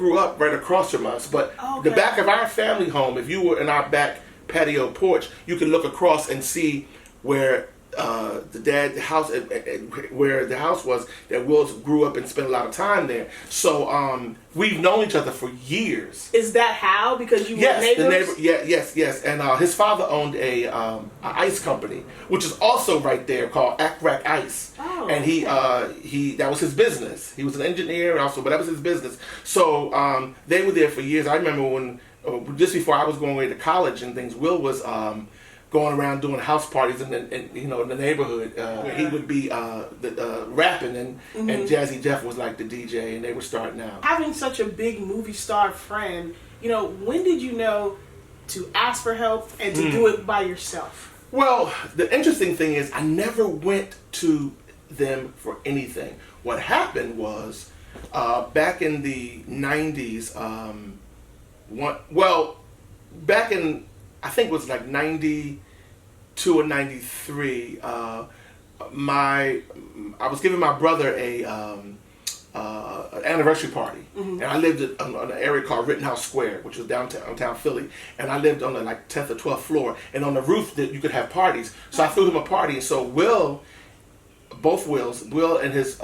grew up right across from us, but the back of our family home, if you were in our back patio porch, you could look across and see where the house where the house was that Will grew up and spent a lot of time there. So we've known each other for years. Is that how? Because you were neighbors? Yes. And his father owned a ice company, which is also right there, called Rack Ice. Oh, and he that was his business. He was an engineer also, but that was his business. So they were there for years. I remember when just before I was going away to college and things, Will was going around doing house parties in the neighborhood. He would be rapping, and Jazzy Jeff was like the DJ, and they were starting out. Having such a big movie star friend, when did you know to ask for help and to do it by yourself? Well, the interesting thing is I never went to them for anything. What happened was back in the 90s, back in, I think it was like 92 or 93, I was giving my brother an anniversary party, and I lived on an area called Rittenhouse Square, which was downtown Philly, and I lived on the 10th or 12th floor, and on the roof that you could have parties. So I threw him a party, and so both Wills, Will and his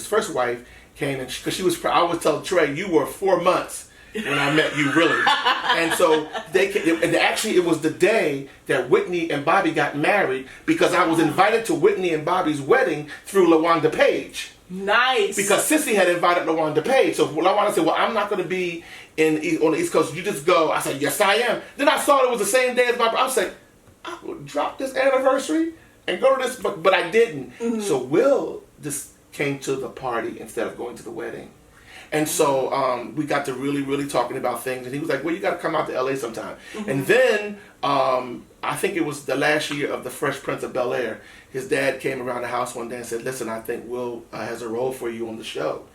first wife came, and because I always tell Trey, you were 4 months when I met you, really. And so they came, and actually it was the day that Whitney and Bobby got married, because I was invited to Whitney and Bobby's wedding through LaWanda Page. Nice. Because Sissy had invited LaWanda Page. So LaWanda said, well, I'm not going to be on the East Coast. You just go. I said, yes, I am. Then I saw it was the same day as my brother. I was like, I would drop this anniversary and go to this, but I didn't. So Will just came to the party instead of going to the wedding. And so we got to really, really talking about things. And he was like, well, you got to come out to LA sometime. And then I think it was the last year of The Fresh Prince of Bel-Air. His dad came around the house one day and said, listen, I think Will has a role for you on the show.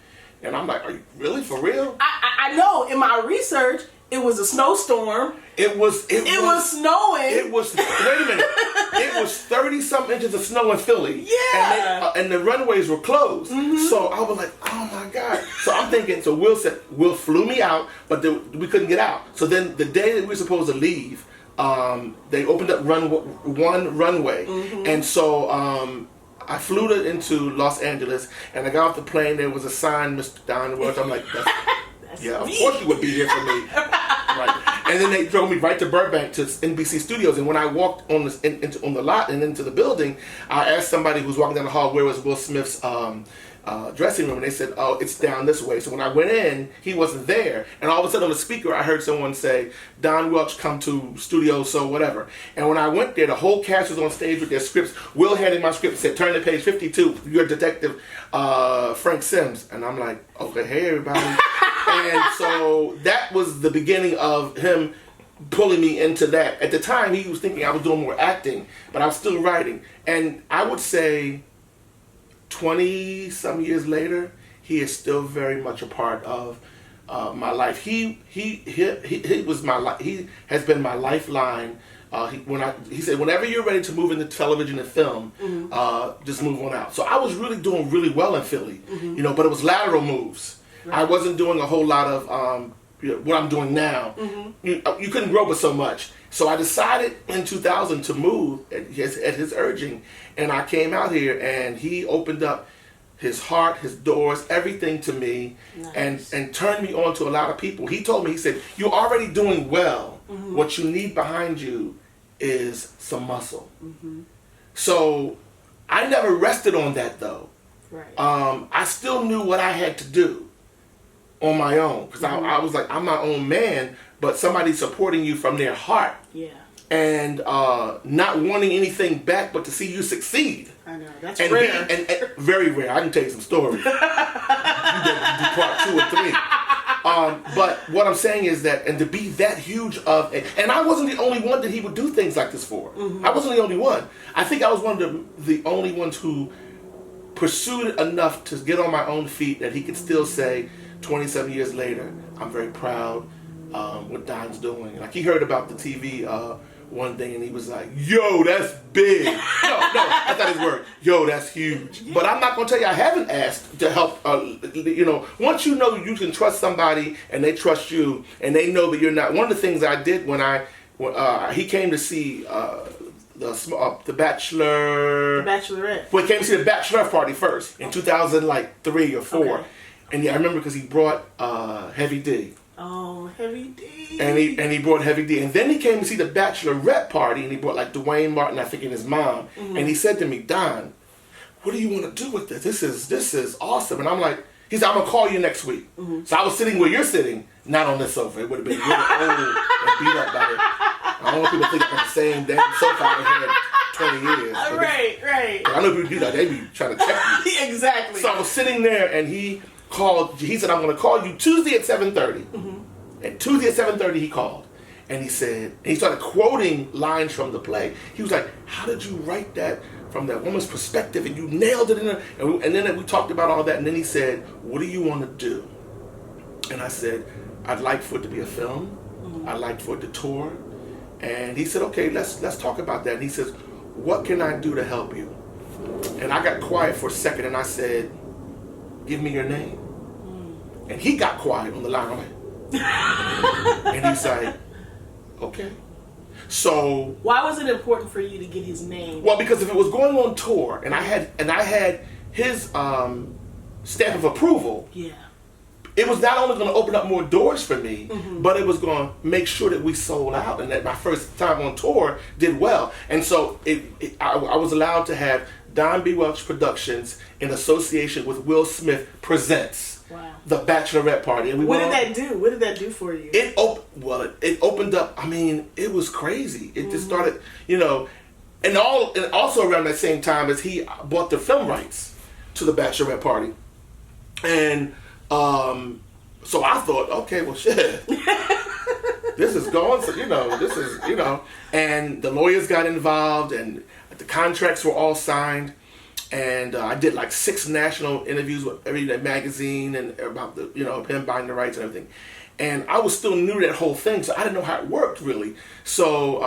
And I'm like, are you really, for real? I know. In my research, it was a snowstorm. It was snowing. It was, wait a minute. It was 30-something inches of snow in Philly. Yeah. And the runways were closed. So I was like, oh my God. So I'm thinking, so Will flew me out, but we couldn't get out. So then the day that we were supposed to leave, they opened up one runway. And so I flew into Los Angeles, and I got off the plane. There was a sign, Mr. Dawnn Welch. I'm like, yeah, of course you would be here for me. Right. And then they drove me right to Burbank to NBC Studios. And when I walked on the lot and into the building, I asked somebody who was walking down the hall, where was Will Smith's dressing room, and they said, oh, it's down this way. So when I went in, he wasn't there, and all of a sudden on the speaker I heard someone say, Dawnn Welch come to studio, so whatever. And when I went there, the whole cast was on stage with their scripts. Will handed my script and said, turn to page 52, you're Detective Frank Sims. And I'm like, okay, hey everybody. And so that was the beginning of him pulling me into that. At the time, he was thinking I was doing more acting, but I was still writing. And I would say 20-some years later, he is still very much a part of my life. He was my life. He has been my lifeline. He said, whenever you're ready to move into television and film, just move on out. So I was really doing really well in Philly, but it was lateral moves. Right. I wasn't doing a whole lot of what I'm doing now. You couldn't grow but so much. So I decided in 2000 to move at his urging, and I came out here, and he opened up his heart, his doors, everything to me. Nice. and turned me on to a lot of people. He told me, he said, you're already doing well. What you need behind you is some muscle. So I never rested on that, though. Right. I still knew what I had to do on my own, because I was like, I'm my own man, but somebody supporting you from their heart. Yeah. And not wanting anything back but to see you succeed. I know, that's rare. And very rare. I can tell you some stories. You better do part 2 or 3. But what I'm saying is that, and to be that huge of, and I wasn't the only one that he would do things like this for. I wasn't the only one. I think I was one of the only ones who pursued it enough to get on my own feet that he could still say, 27 years later, I'm very proud what Donn's doing. Like, he heard about the TV one thing, and he was like, "Yo, that's big." No, that's not his word. Yo, that's huge. But I'm not gonna tell you I haven't asked to help. Once you know you can trust somebody and they trust you, and they know that you're not. One of the things I did when he came to see the Bachelorette. Well, he came to see the Bachelor Party first in 2003 or 4, okay. And I remember because he brought Heavy D. Oh, Heavy D. And he brought Heavy D. And then he came to see the Bachelorette Party, and he brought like Dwayne Martin, I think, and his mom. Mm-hmm. And he said to me, "Dawnn, what do you want to do with this? This is awesome." And I'm like, he said, "I'm gonna call you next week." Mm-hmm. So I was sitting where you're sitting, not on this sofa. It would have been really old and beat up by it. I don't want people to think I'm the same damn sofa I had 20 years. Right. I know people do that. They be trying to check you. Exactly. So I was sitting there, and he said, "I'm going to call you Tuesday at 7:30. Mm-hmm. And Tuesday at 7:30 he called. And he started quoting lines from the play. He was like, "How did you write that from that woman's perspective? And you nailed it in there." And then we talked about all that. And then he said, "What do you want to do?" And I said, "I'd like for it to be a film. Mm-hmm. I'd like for it to tour." And he said, "Okay, let's talk about that." And he says, "What can I do to help you?" And I got quiet for a second, and I said, "Give me your name." And he got quiet on the line. I'm like, and he's like, "Okay." So why was it important for you to get his name? Well, because if it was going on tour, and I had his stamp of approval, yeah, it was not only going to open up more doors for me, mm-hmm. but it was going to make sure that we sold out and that my first time on tour did well. And so I was allowed to have Dawnn B Welch Productions in association with Will Smith Presents. Wow. The Bachelorette Party. And what did that do? What did that do for you? It opened up. I mean, it was crazy. It just started, and also around that same time as he bought the film rights to the Bachelorette Party, and so I thought, okay, well, shit, this is going. So this is and the lawyers got involved, and the contracts were all signed. And I did like 6 national interviews with every magazine and about him buying the rights and everything. And I was still new to that whole thing, so I didn't know how it worked really. So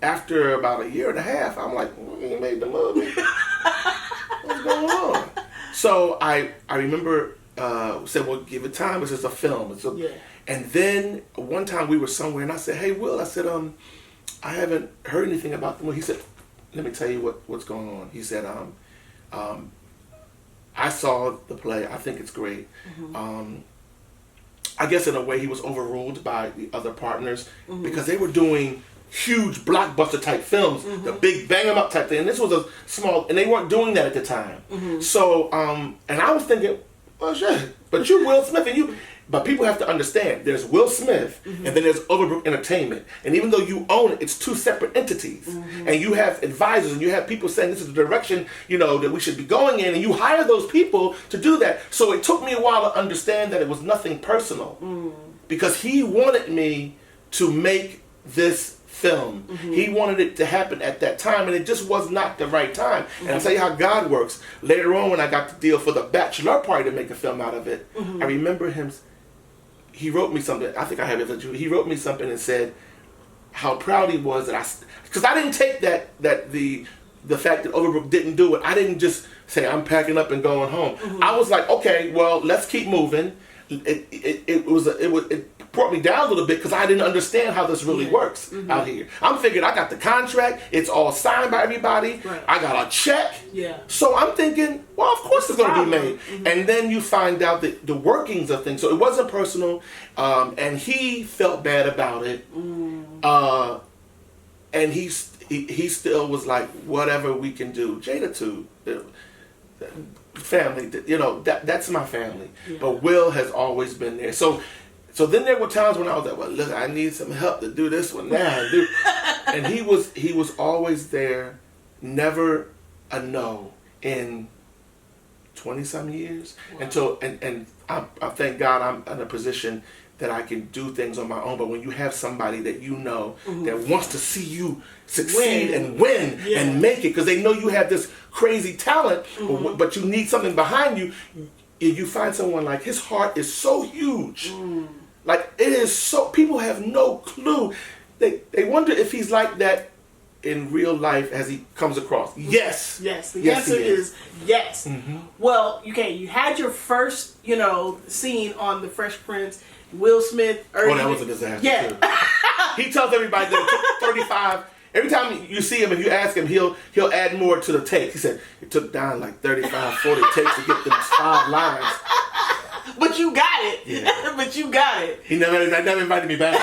after about a year and a half, I'm like, "You made the movie. What's going on?" So I remember said, "Well, give it time. It's just a film." Yeah. And then one time we were somewhere, and I said, "Hey, Will," I said, "I haven't heard anything about the movie." He said, "Let me tell you what's going on." He said, "I saw the play. I think it's great." Mm-hmm. I guess in a way he was overruled by the other partners, mm-hmm. because they were doing huge blockbuster type films, mm-hmm. the big bang 'em up type thing. And this was a small, and they weren't doing that at the time. Mm-hmm. So, and I was thinking, well, shit, but you're Will Smith, but people have to understand, there's Will Smith, mm-hmm. and then there's Overbrook Entertainment. And even though you own it, it's 2 separate entities. Mm-hmm. And you have advisors, and you have people saying this is the direction, that we should be going in, and you hire those people to do that. So it took me a while to understand that it was nothing personal. Mm. Because he wanted me to make this film. Mm-hmm. He wanted it to happen at that time, and it just was not the right time. Mm-hmm. And I'll tell you how God works. Later on, when I got the deal for the Bachelor Party to make a film out of it, mm-hmm. I remember he wrote me something. I think I have it. He wrote me something and said how proud he was because I didn't take the fact that Overbrook didn't do it. I didn't just say I'm packing up and going home. Mm-hmm. I was like, okay, well, let's keep moving. It brought me down a little bit because I didn't understand how this really works mm-hmm. out here. I'm thinking I got the contract. It's all signed by everybody. Right. I got a check. Yeah. So I'm thinking, well, of course it's going to be made. Mm-hmm. And then you find out the workings of things. So it wasn't personal. And he felt bad about it. Mm. And he still was like, whatever we can do. Jada too. Family, that's my family. Yeah. But Will has always been there. So then there were times when I was like, well, look, I need some help to do this one now. And he was always there, never a no in 20-some years. Wow. Until and I thank God I'm in a position that I can do things on my own. But when you have somebody that mm-hmm. that wants to see you succeed and win yeah. and make it, because they know you have this crazy talent, mm-hmm. but you need something behind you. If you find someone like his heart is so huge, like it is so, people have no clue. They wonder if he's like that in real life as he comes across. Yes. Yes. The Yes, answer he is yes. Well, you had your first, scene on The Fresh Prince. Will Smith. Oh, that was a disaster. Yeah. Too. He tells everybody that it took 35. Every time you see him and you ask him, he'll add more to the take. He said it took Dawnn like 35, 40 takes to get them 5 lines. But you got it. Yeah. But you got it. He never invited me back.